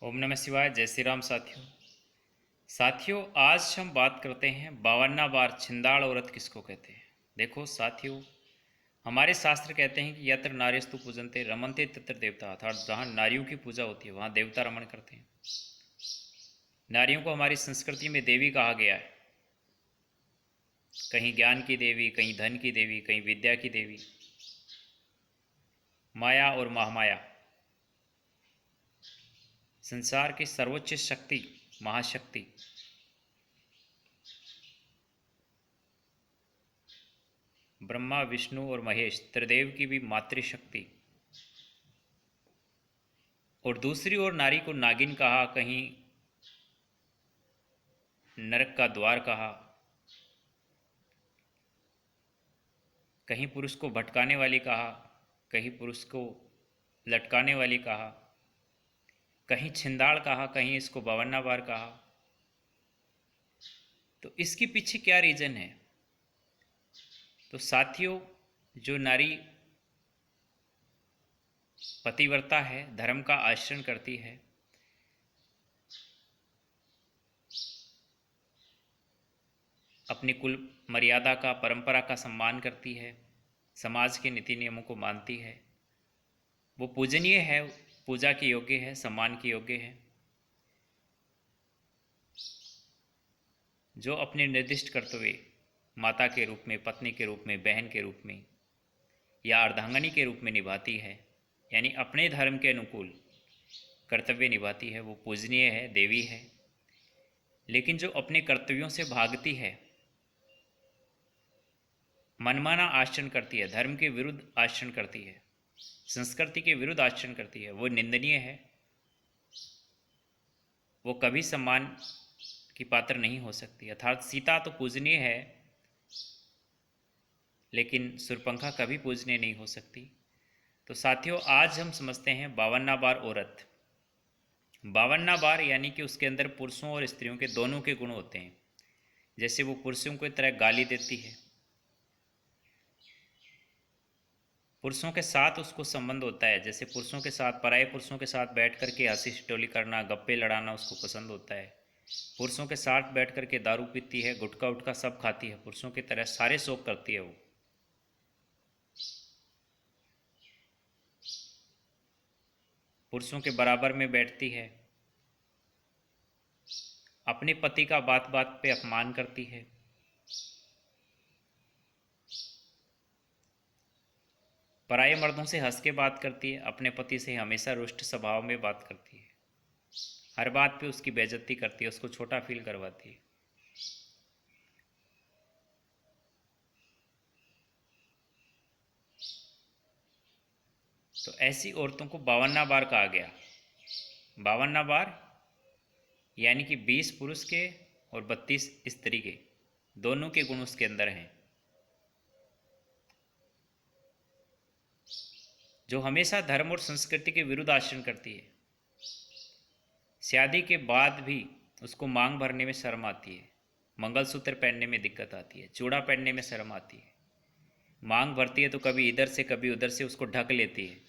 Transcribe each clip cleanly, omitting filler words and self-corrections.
ओम नमः शिवाय। जय श्री राम। साथियों आज हम बात करते हैं 52 बार छिंदाड़ औरत किसको कहते हैं। देखो साथियों, हमारे शास्त्र कहते हैं कि यत्र नार्यस्तु पूजन्ते रमन्ते तत्र देवता, अर्थात जहाँ नारियों की पूजा होती है वहाँ देवता रमण करते हैं। नारियों को हमारी संस्कृति में देवी कहा गया है, कहीं ज्ञान की देवी, कहीं धन की देवी, कहीं विद्या की देवी, माया और महामाया, संसार की सर्वोच्च शक्ति, महाशक्ति। ब्रह्मा, विष्णु और महेश त्रिदेव की भी मातृशक्ति। और दूसरी ओर नारी को नागिन कहा, कहीं नरक का द्वार कहा, कहीं पुरुष को भटकाने वाली कहा, कहीं पुरुष को लटकाने वाली कहा, कहीं छिंदाड़ कहा, कहीं इसको 52 बार कहा। तो इसके पीछे क्या रीज़न है? तो साथियों, जो नारी पतिव्रता है, धर्म का आचरण करती है, अपनी कुल मर्यादा का, परंपरा का सम्मान करती है, समाज के नीति नियमों को मानती है, वो पूजनीय है, पूजा के योग्य है, सम्मान के योग्य है। जो अपने निर्दिष्ट कर्तव्य माता के रूप में, पत्नी के रूप में, बहन के रूप में या अर्धांगनी के रूप में निभाती है, यानी अपने धर्म के अनुकूल कर्तव्य निभाती है, वो पूजनीय है, देवी है। लेकिन जो अपने कर्तव्यों से भागती है, मनमाना आचरण करती है, धर्म के विरुद्ध आचरण करती है, संस्कृति के विरुद्ध आचरण करती है, वो निंदनीय है। वो कभी सम्मान की पात्र नहीं हो सकती। अर्थात सीता तो पूजनीय है, लेकिन सुरपंखा कभी पूजनीय नहीं हो सकती। तो साथियों, आज हम समझते हैं 52 बार औरत। 52 बार यानी कि उसके अंदर पुरुषों और स्त्रियों के दोनों के गुण होते हैं। जैसे वो पुरुषों की तरह गाली देती है, पुरुषों के साथ उसको संबंध होता है, जैसे पुरुषों के साथ, पराये पुरुषों के साथ बैठ कर के हंसी ठिठोली करना, गप्पे लड़ाना उसको पसंद होता है। पुरुषों के साथ बैठ कर के दारू पीती है, गुटखा उटखा सब खाती है, पुरुषों की तरह सारे शौक करती है वो। पुरुषों के बराबर में बैठती है, अपने पति का बात बात पे अपमान करती है, पराये मर्दों से हंस के बात करती है, अपने पति से हमेशा रुष्ट स्वभाव में बात करती है, हर बात पे उसकी बेइज्जती करती है, उसको छोटा फील करवाती है। तो ऐसी औरतों को 52 बार कहा गया। 52 बार यानी कि 20 पुरुष के और 32 स्त्री के, दोनों के गुण उसके अंदर हैं। जो हमेशा धर्म और संस्कृति के विरुद्ध आचरण करती है, शादी के बाद भी उसको मांग भरने में शर्म आती है, मंगलसूत्र पहनने में दिक्कत आती है, चूड़ा पहनने में शर्म आती है, मांग भरती है तो कभी इधर से कभी उधर से उसको ढक लेती है,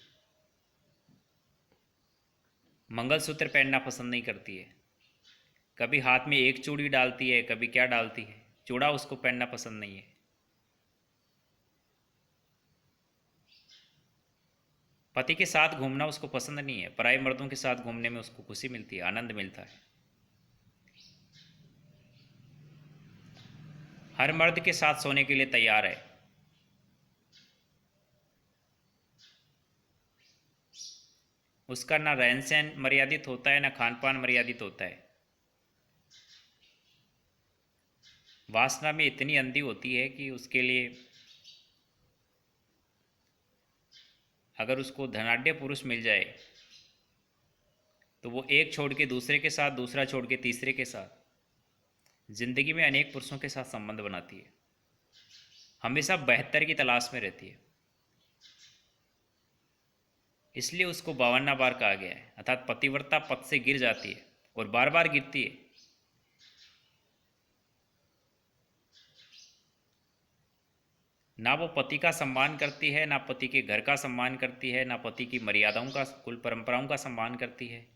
मंगलसूत्र पहनना पसंद नहीं करती है, कभी हाथ में एक चूड़ी डालती है, कभी क्या डालती है, चूड़ा उसको पहनना पसंद नहीं है। पति के साथ घूमना उसको पसंद नहीं है, पराये मर्दों के साथ घूमने में उसको खुशी मिलती है, आनंद मिलता है। हर मर्द के साथ सोने के लिए तैयार है। उसका ना रहन सहन मर्यादित होता है, ना खान पान मर्यादित होता है। वासना में इतनी अंधी होती है कि उसके लिए, अगर उसको धनाढ्य पुरुष मिल जाए तो वो एक छोड़ के दूसरे के साथ, दूसरा छोड़ के तीसरे के साथ, जिंदगी में अनेक पुरुषों के साथ संबंध बनाती है, हमेशा बेहतर की तलाश में रहती है। इसलिए उसको 52 बार कहा गया है। अर्थात पतिव्रता पद से गिर जाती है और बार बार गिरती है। ना वो पति का सम्मान करती है, ना पति के घर का सम्मान करती है, ना पति की मर्यादाओं का, कुल परंपराओं का सम्मान करती है।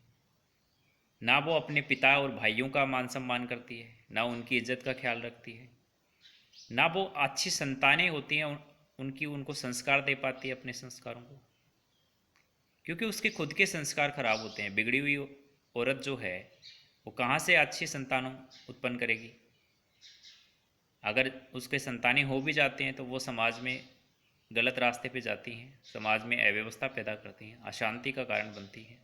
ना वो अपने पिता और भाइयों का मान सम्मान करती है, ना उनकी इज्जत का ख्याल रखती है, ना वो अच्छी संतानें होती हैं उनकी उनको संस्कार दे पाती है अपने संस्कारों को, क्योंकि उसके खुद के संस्कार खराब होते हैं। बिगड़ी हुई औरत जो है वो कहाँ से अच्छी संतानों उत्पन्न करेगी। अगर उसके संतानें हो भी जाते हैं तो वो समाज में गलत रास्ते पे जाती हैं, समाज में अव्यवस्था पैदा करती हैं, अशांति का कारण बनती हैं।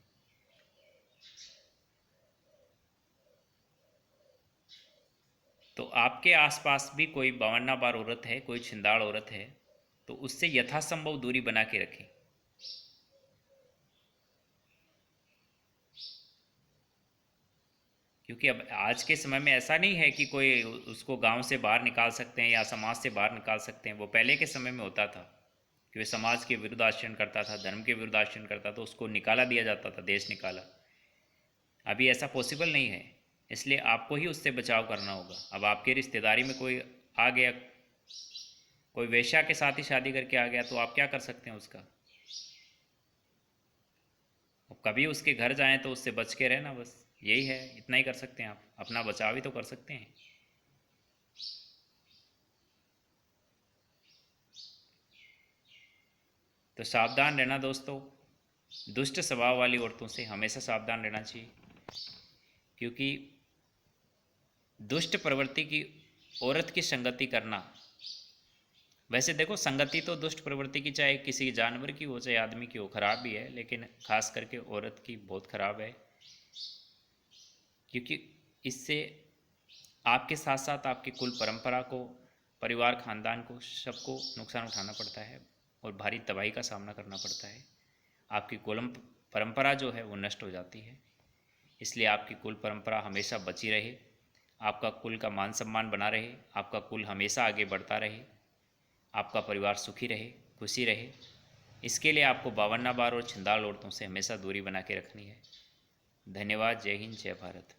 तो आपके आसपास भी कोई बावन्नाबार औरत है, कोई छिंदाड़ औरत है, तो उससे यथासंभव दूरी बना के रखें। क्योंकि अब आज के समय में ऐसा नहीं है कि कोई उसको गांव से बाहर निकाल सकते हैं या समाज से बाहर निकाल सकते हैं। वो पहले के समय में होता था कि वे समाज के विरुद्ध आचरण करता था, धर्म के विरुद्ध आचरण करता था, तो उसको निकाला दिया जाता था, देश निकाला। अभी ऐसा पॉसिबल नहीं है, इसलिए आपको ही उससे बचाव करना होगा। अब आपकी रिश्तेदारी में कोई आ गया, कोई वेश्या के साथ ही शादी करके आ गया, तो आप क्या कर सकते हैं उसका। अब कभी उसके घर जाएं तो उससे बच के रहना, बस यही है, इतना ही कर सकते हैं। आप अपना बचाव ही तो कर सकते हैं। तो सावधान रहना दोस्तों, दुष्ट स्वभाव वाली औरतों से हमेशा सावधान रहना चाहिए, क्योंकि दुष्ट प्रवृत्ति की औरत की संगति करना, वैसे देखो संगति तो दुष्ट प्रवृत्ति की चाहे किसी जानवर की हो चाहे आदमी की हो खराब भी है, लेकिन खास करके औरत की बहुत खराब है। क्योंकि इससे आपके साथ साथ आपकी कुल परंपरा को, परिवार खानदान को, सबको नुकसान उठाना पड़ता है और भारी तबाही का सामना करना पड़ता है। आपकी कुल परंपरा जो है वो नष्ट हो जाती है। इसलिए आपकी कुल परंपरा हमेशा बची रहे, आपका कुल का मान सम्मान बना रहे, आपका कुल हमेशा आगे बढ़ता रहे, आपका परिवार सुखी रहे, खुशी रहे, इसके लिए आपको बावन्नाबार और छिंदाल औरतों से हमेशा दूरी बना के रखनी है। धन्यवाद। जय हिंद, जय भारत।